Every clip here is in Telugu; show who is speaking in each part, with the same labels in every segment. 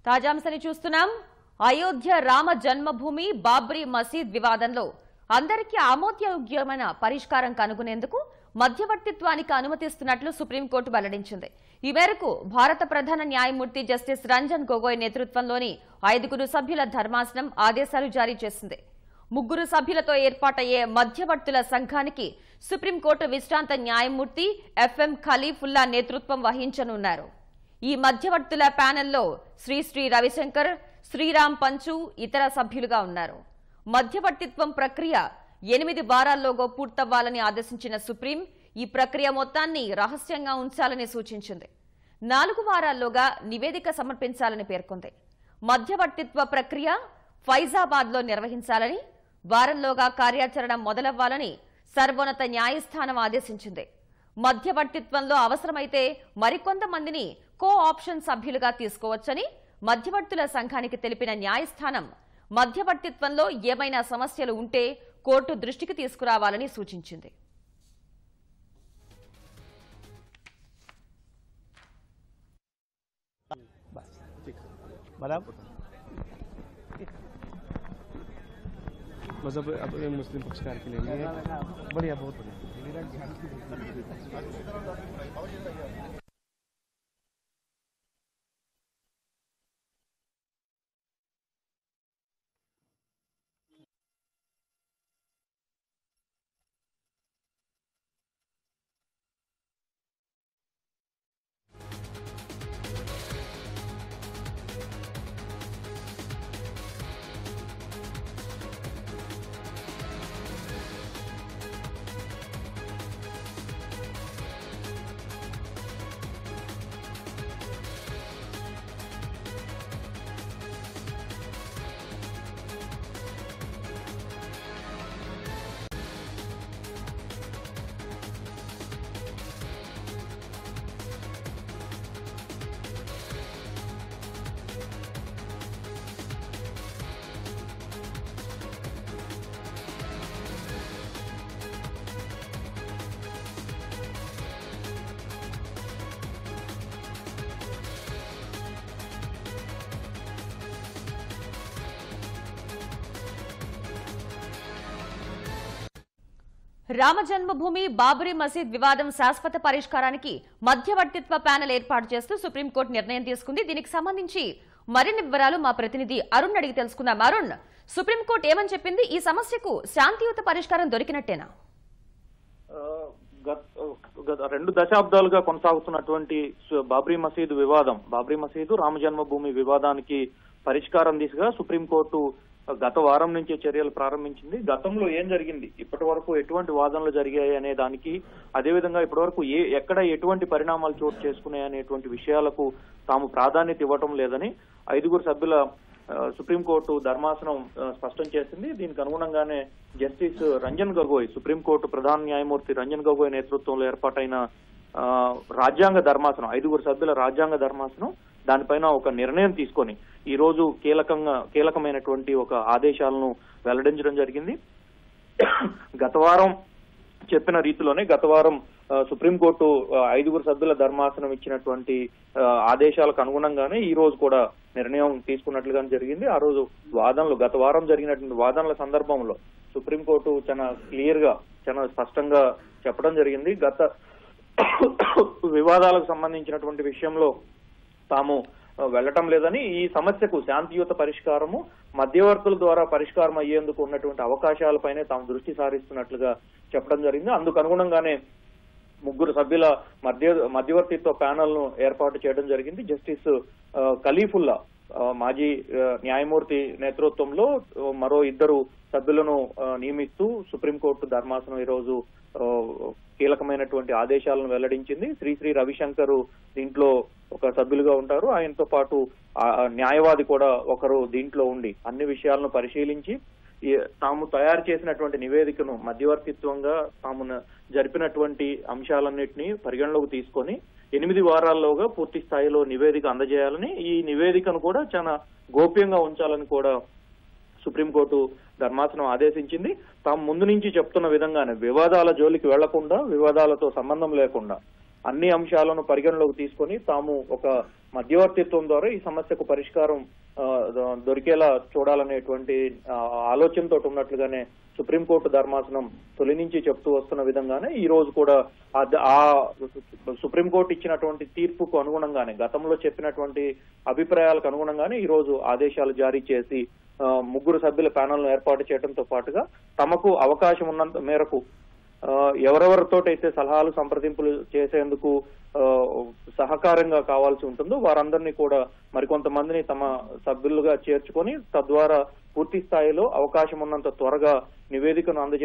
Speaker 1: తాజాంశాన్ని చూస్తున్నాం. అయోధ్య రామ జన్మభూమి బాబ్రీ మసీద్ వివాదంలో అందరికీ ఆమోదయోగ్యమైన పరిష్కారం కనుగొనేందుకు మధ్యవర్తిత్వానికి అనుమతిస్తున్నట్లు సుప్రీంకోర్టు వెల్లడించింది. ఈ మేరకు భారత ప్రధాన న్యాయమూర్తి జస్టిస్ రంజన్ గొగోయ్ నేతృత్వంలోని 5 సభ్యుల ధర్మాసనం ఆదేశాలు జారీ చేసింది. 3 సభ్యులతో ఏర్పాటయ్యే మధ్యవర్తుల సంఘానికి సుప్రీంకోర్టు విశ్రాంత న్యాయమూర్తి ఎఫ్ఎం ఖలీఫుల్లా నేతృత్వం వహించనున్నారు. ఈ మధ్యవర్తుల ప్యానెల్లో శ్రీ రవిశంకర్, శ్రీరామ్ పంచు ఇతర సభ్యులుగా ఉన్నారు. మధ్యవర్తిత్వం ప్రక్రియ 8 వారాల్లోగా పూర్తవ్వాలని ఆదేశించిన సుప్రీం ఈ ప్రక్రియ మొత్తాన్ని రహస్యంగా ఉంచాలని సూచించింది. 4 వారాల్లోగా నివేదిక సమర్పించాలని పేర్కొంది. మధ్యవర్తిత్వ ప్రక్రియ ఫైజాబాద్లో నిర్వహించాలని, వారంలోగా కార్యాచరణ మొదలవ్వాలని సర్వోన్నత న్యాయస్థానం ఆదేశించింది. మధ్యవర్తిత్వంలో అవసరమైతే మరికొంతమందిని కో ఆప్షన్ సభ్యులుగా తీసుకోవచ్చని మధ్యవర్తుల సంఘానికి తెలిపిన న్యాయస్థానం మధ్యవర్తిత్వంలో ఏమైనా సమస్యలు ఉంటే కోర్టు దృష్టికి తీసుకురావాలని సూచించింది.
Speaker 2: मजहब अपने मुस्लिम पक्षकार के लिए बढ़िया, बहुत बढ़िया।
Speaker 1: రామ జన్మభూమి బాబ్రీ మసీద్ వివాదం శాశ్వత పరిష్కారానికి మధ్యవర్తిత్వ ప్యానెల్ ఏర్పాటు చేస్తూ సుప్రీంకోర్టు నిర్ణయం తీసుకుంది. దీనికి సంబంధించి మరిన్ని వివరాలు మా ప్రతినిధి అరుణ్ అడిగి తెలుసుకుందాం. అరుణ్, సుప్రీంకోర్టు ఏమని చెప్పింది? ఈ సమస్యకు శాంతియుత పరిష్కారం దొరికినట్టేనా?
Speaker 3: గత 2 దశాబ్దాలుగా కొనసాగుతున్నటువంటి బాబ్రీ మసీదు వివాదం, బాబ్రీ మసీదు రామ జన్మభూమి వివాదానికి పరిష్కారం దిశగా సుప్రీంకోర్టు గత వారం నుంచి చర్యలు ప్రారంభించింది. గతంలో ఏం జరిగింది, ఇప్పటి వరకు ఎటువంటి వాదనలు జరిగాయి అనే దానికి, అదేవిధంగా ఇప్పటి వరకు ఎక్కడ ఎటువంటి పరిణామాలు చోటు చేసుకున్నాయి అనేటువంటి విషయాలకు తాము ప్రాధాన్యత ఇవ్వటం లేదని 5 సభ్యుల సుప్రీంకోర్టు ధర్మాసనం స్పష్టం చేసింది. దీనికి అనుగుణంగానే జస్టిస్ రంజన్ గొగోయ్, సుప్రీంకోర్టు ప్రధాన న్యాయమూర్తి రంజన్ గొగోయ్ నేతృత్వంలో ఏర్పాటైన రాజ్యాంగ ధర్మాసనం, 5 సభ్యుల రాజ్యాంగ ధర్మాసనం దానిపైన ఒక నిర్ణయం తీసుకొని ఈ రోజు కీలకమైనటువంటి ఒక ఆదేశాలను వెల్లడించడం జరిగింది. గత వారం చెప్పిన రీతిలోనే గత వారం సుప్రీంకోర్టు 5 సభ్యుల ధర్మాసనం ఇచ్చినటువంటి ఆదేశాలకు అనుగుణంగానే ఈ రోజు కూడా నిర్ణయం తీసుకున్నట్లుగానే జరిగింది. ఆ రోజు వాదనలు, గత వారం జరిగినటువంటి వాదనల సందర్భంలో సుప్రీంకోర్టు చాలా క్లియర్ గా, చాలా స్పష్టంగా చెప్పడం జరిగింది. గత వివాదాలకు సంబంధించినటువంటి విషయంలో తాము వెళ్లటం లేదని, ఈ సమస్యకు శాంతియుత పరిష్కారము మధ్యవర్తుల ద్వారా పరిష్కారం అయ్యేందుకు ఉన్నటువంటి అవకాశాలపైనే తాము దృష్టి సారిస్తున్నట్లుగా చెప్పడం జరిగింది. అందుకు అనుగుణంగానే 3 సభ్యుల మధ్యవర్తిత్వ ప్యానెల్ ను ఏర్పాటు చేయడం జరిగింది. జస్టిస్ ఖలీఫుల్లా మాజీ న్యాయమూర్తి నేతృత్వంలో మరో 2 సభ్యులను నియమిస్తూ సుప్రీంకోర్టు ధర్మాసనం ఈ రోజు కీలకమైనటువంటి ఆదేశాలను వెల్లడించింది. శ్రీ రవిశంకర్ దీంట్లో ఒక సభ్యులుగా ఉంటారు. ఆయనతో పాటు న్యాయవాది కూడా ఒకరు దీంట్లో ఉండి అన్ని విషయాలను పరిశీలించి తాము తయారు చేసినటువంటి నివేదికను మధ్యవర్తిత్వంగా తాము జరిపినటువంటి అంశాలన్నింటినీ పరిగణలోకి తీసుకొని 8 వారాల్లోగా పూర్తి స్థాయిలో నివేదిక అందజేయాలని, ఈ నివేదికను కూడా చాలా గోప్యంగా ఉంచాలని కూడా సుప్రీంకోర్టు ధర్మాసనం ఆదేశించింది. తాము ముందు నుంచి చెప్తున్న విధంగానే వివాదాల జోలికి వెళ్లకుండా, వివాదాలతో సంబంధం లేకుండా అన్ని అంశాలను పరిగణలోకి తీసుకొని తాము ఒక మధ్యవర్తిత్వం ద్వారా ఈ సమస్యకు పరిష్కారం దొరికేలా చూడాలనేటువంటి ఆలోచనతో ఉన్నట్లుగానే సుప్రీంకోర్టు ధర్మాసనం తొలి నుంచి చెప్తూ వస్తున్న విధంగానే ఈ రోజు కూడా ఆ సుప్రీంకోర్టు ఇచ్చినటువంటి తీర్పుకు అనుగుణంగానే, గతంలో చెప్పినటువంటి అభిప్రాయాలకు అనుగుణంగానే ఈ రోజు ఆదేశాలు జారీ చేసి 3 సభ్యుల ప్యానెల్ను ఏర్పాటు చేయడంతో పాటుగా తమకు అవకాశం ఉన్నంత మేరకు ఎవరెవరితోటైతే సలహాలు సంప్రదింపులు చేసేందుకు సహకారంగా కావాల్సి ఉంటుందో వారందరినీ కూడా మరికొంతమందిని తమ సభ్యులుగా చేర్చుకొని తద్వారా పూర్తి స్థాయిలో అవకాశం ఉన్నంత త్వరగా నివేదికను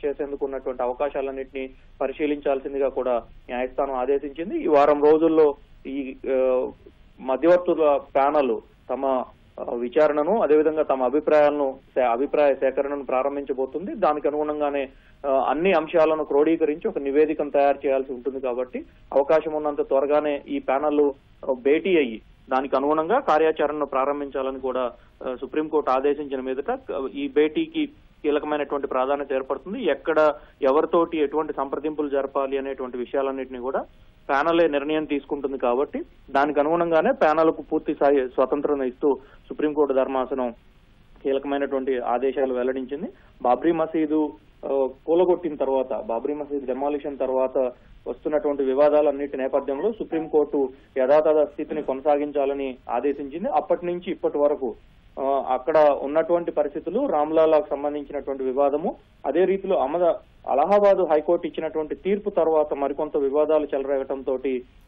Speaker 3: చేసేందుకు ఉన్నటువంటి అవకాశాలన్నింటినీ పరిశీలించాల్సిందిగా కూడా న్యాయస్థానం ఆదేశించింది. ఈ వారం రోజుల్లో ఈ మధ్యవర్తుల ప్యానెల్ తమ విచారణను అదేవిధంగా తమ అభిప్రాయ సేకరణను ప్రారంభించబోతుంది. దానికి అనుగుణంగానే అన్ని అంశాలను క్రోడీకరించి ఒక నివేదికను తయారు చేయాల్సి ఉంటుంది. కాబట్టి అవకాశం ఉన్నంత త్వరగానే ఈ ప్యానెల్ భేటీ అయ్యి దానికి అనుగుణంగా కార్యాచరణను ప్రారంభించాలని కూడా సుప్రీంకోర్టు ఆదేశించిన మీదట ఈ భేటీకి కీలకమైనటువంటి ప్రాధాన్యత ఏర్పడుతుంది. ఎక్కడ ఎవరితోటి ఎటువంటి సంప్రదింపులు జరపాలి అనేటువంటి విషయాలన్నింటినీ కూడా ప్యానెలే నిర్ణయం తీసుకుంటుంది. కాబట్టి దానికి అనుగుణంగానే ప్యానెల్కు పూర్తి స్థాయి స్వతంత్రత ఇస్తూ సుప్రీంకోర్టు ధర్మాసనం కీలకమైనటువంటి ఆదేశాలు వెల్లడించింది. బాబ్రీ మసీదు కూలగొట్టిన తర్వాత, బాబ్రీ మసీదు డెమాలిషన్ తర్వాత వస్తున్నటువంటి వివాదాలన్నిటి నేపథ్యంలో సుప్రీంకోర్టు యథాతథ స్థితిని కొనసాగించాలని ఆదేశించింది. అప్పటి నుంచి ఇప్పటి వరకు అక్కడ ఉన్నటువంటి పరిస్థితులు, రామ్లాలాకు సంబంధించినటువంటి వివాదము, అదే రీతిలో అలహాబాద్ హైకోర్టు ఇచ్చినటువంటి తీర్పు తర్వాత మరికొంత వివాదాలు చెలరేగటంతో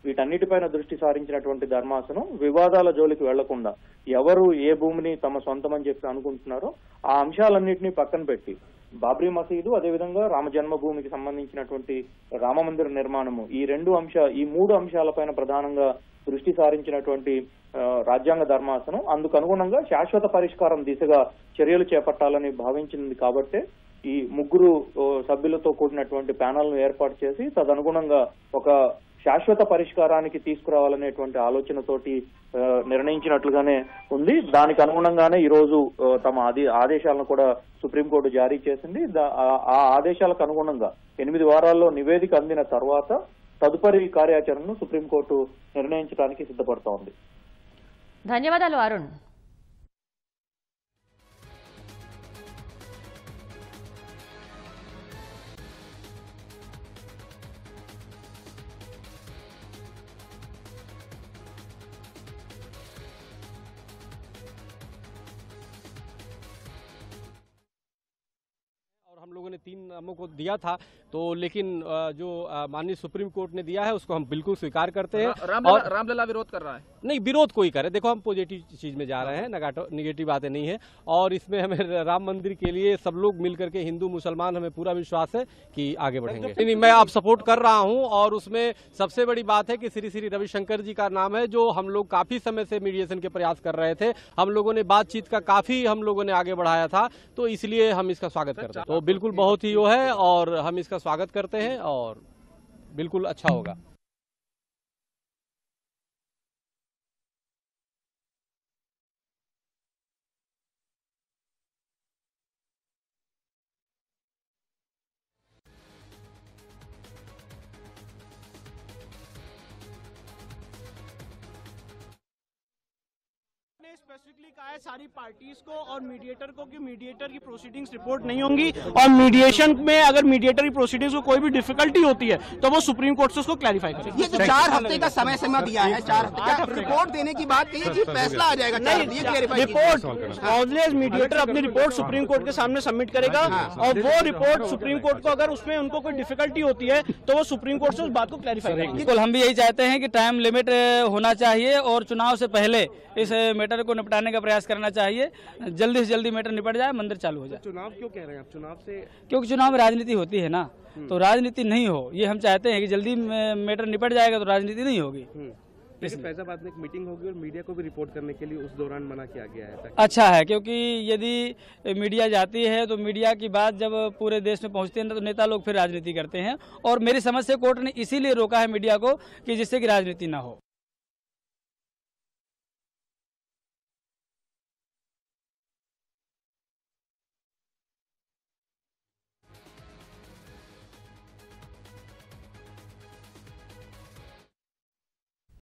Speaker 3: వీటన్నిటిపైన దృష్టి సారించినటువంటి ధర్మాసనం వివాదాల జోలికి వెళ్లకుండా ఎవరు ఏ భూమిని తమ సొంతమని చెప్పి అనుకుంటున్నారో ఆ అంశాలన్నింటినీ పక్కన పెట్టి బాబ్రీ మసీదు అదేవిధంగా రామ జన్మభూమికి సంబంధించినటువంటి రామమందిర నిర్మాణము, ఈ 3 అంశాలపైన ప్రధానంగా దృష్టి సారించినటువంటి రాజ్యాంగ ధర్మాసనం అందుకు అనుగుణంగా శాశ్వత పరిష్కారం దిశగా చర్యలు చేపట్టాలని భావించింది. కాబట్టే ఈ 3 సభ్యులతో కూడినటువంటి ప్యానెల్ ను ఏర్పాటు చేసి తదనుగుణంగా ఒక శాశ్వత పరిష్కారానికి తీసుకురావాలనేటువంటి ఆలోచనతోటి నిర్ణయించినట్లుగానే ఉంది. దానికి అనుగుణంగానే ఈ రోజు తమ ఆదేశాలను కూడా సుప్రీంకోర్టు జారీ చేసింది. ఆ ఆదేశాలకు అనుగుణంగా 8 వారాల్లో నివేదిక అందిన తర్వాత తదుపరి కార్యాచరణను సుప్రీంకోర్టు నిర్ణయించడానికి సిద్ధపడుతోంది.
Speaker 1: ధన్యవాదాలు అరుణ్.
Speaker 2: हम लोगों ने 3 नामों को दिया था, तो लेकिन जो माननीय सुप्रीम कोर्ट ने दिया है उसको हम बिल्कुल स्वीकार करते हैं।
Speaker 4: रामलला विरोध कर रहा है?
Speaker 2: नहीं, विरोध कोई करे, देखो हम पॉजिटिव चीज में जा रहे हैं, निगेटिव बातें नहीं है। और इसमें हमें राम मंदिर के लिए सब लोग मिलकर के, हिंदू मुसलमान, हमें पूरा विश्वास है कि आगे बढ़ेंगे। नहीं, मैं आप सपोर्ट कर रहा हूं और उसमें सबसे बड़ी बात है कि श्री रविशंकर जी का नाम है, जो हम लोग काफी समय से मीडिएशन के प्रयास कर रहे थे। हम लोगों ने बातचीत का काफी हम लोगों ने आगे बढ़ाया था, तो इसलिए हम इसका स्वागत करते हैं। तो बिल्कुल बहुत ही वो है और हम इसका स्वागत करते हैं और बिल्कुल अच्छा होगा।
Speaker 4: स्पेसिफिकली कहा है सारी पार्टीज को और मीडिएटर को कि मीडिएटर की प्रोसीडिंग्स रिपोर्ट नहीं होंगी, और मीडिएशन में अगर मीडिएटर की प्रोसीडिंग्स को कोई भी डिफिकल्टी होती है तो वो सुप्रीम कोर्ट से उसको क्लैरिफाई करेगी।
Speaker 5: ये जो 4 हफ्ते का समय सीमा दिया है, 4 हफ्ते रिपोर्ट देने की बात कही कि फैसला आ जाएगा।
Speaker 4: रिपोर्ट ऑलवेज मीडिएटर अपनी रिपोर्ट सुप्रीम कोर्ट के सामने सबमिट करेगा, और वो रिपोर्ट सुप्रीम कोर्ट को अगर उसमें उनको कोई डिफिकल्टी होती है तो वो सुप्रीम कोर्ट से उस बात को क्लैरिफाई करेगी।
Speaker 6: बिल्कुल, हम भी यही चाहते हैं कि टाइम लिमिट होना चाहिए और चुनाव से पहले इस मैटर को निपटाने का प्रयास करना चाहिए। जल्दी से जल्दी मैटर निपट जाए, मंदिर चालू हो जाए।
Speaker 2: चुनाव क्यों कह रहे हैं आप? चुनाव से,
Speaker 6: क्योंकि चुनाव में राजनीति होती है ना, तो राजनीति नहीं हो, ये हम चाहते हैं कि जल्दी मैटर निपट जाएगा तो राजनीति नहीं होगी।
Speaker 2: लेकिन फैजाबाद में एक मीटिंग होगी और मीडिया को भी रिपोर्ट करने के लिए उस दौरान मना किया गया है।
Speaker 6: अच्छा है, क्योंकि यदि मीडिया जाती है तो मीडिया की बात जब पूरे देश में पहुंचती है तो नेता लोग फिर राजनीति करते हैं, और मेरी समझ से कोर्ट ने इसीलिए रोका है मीडिया को कि जिससे कि राजनीति ना हो।